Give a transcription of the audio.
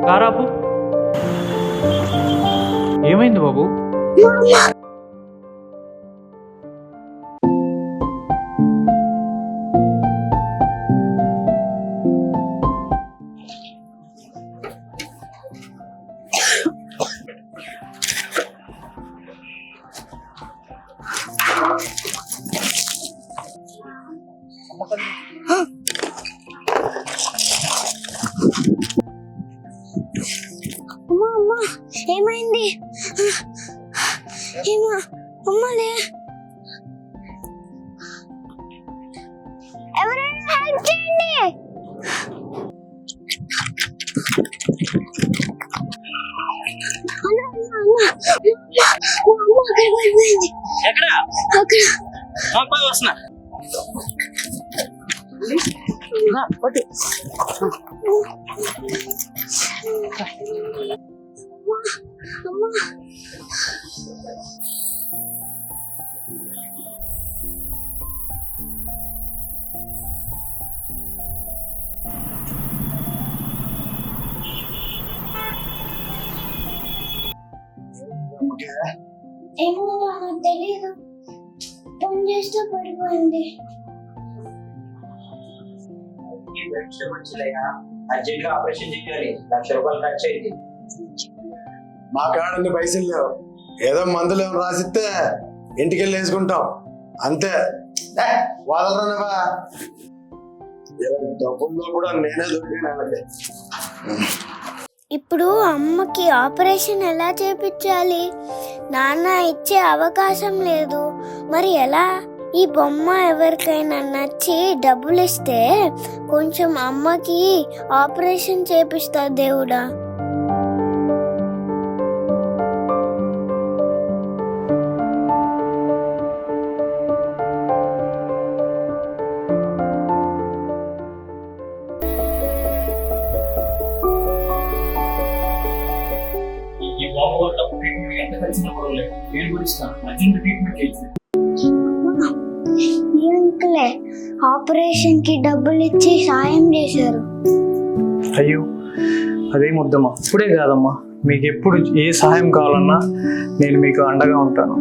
కారాపు. ఏమైంది బాబు? అమ్మా అమ్మా ఏమైంది? ఏమా అమ్మలే, ఎవరైనా హెల్ప్ చేయండి. అమ్మా అమ్మా అమ్మ అక్కడ పడిపోయింది. ఎక్కడ? అక్కడ వస్తున్నా. అమ్మా ఏమో నాకు తెలియదు, పని చేస్తూ పడిపోయింది. అర్జెంట్ గా ఆపరేషన్ చేయాలి, 1,00,000 రూపాయలు ఖర్చు అయింది. మా కాడండి పైసలు లేవు, ఏదో మందులు ఏమైనా రాసిస్తే ఇంటికి వెళ్ళి వేసుకుంటాం అంతే. వదలరానవా, డబ్బుల్లో కూడా నేనే దొరికానండి. ఇప్పుడు అమ్మకి ఆపరేషన్ ఎలా చేపించాలి? నాన్న ఇచ్చే అవకాశం లేదు, మరి ఎలా? ఈ బొమ్మ ఎవరికైనా నచ్చి డబ్బులు ఇస్తే కొంచెం అమ్మకి ఆపరేషన్ చేపిస్తా దేవుడా. ఈ అంకులే ఆపరేషన్ కి డబ్బులు ఇచ్చి సాయం చేశారు. అయ్యో అదేం వద్దమ్మా, ఇప్పుడే కాదమ్మా, మీకు ఎప్పుడు ఏ సహాయం కావాలన్నా నేను మీకు అండగా ఉంటాను.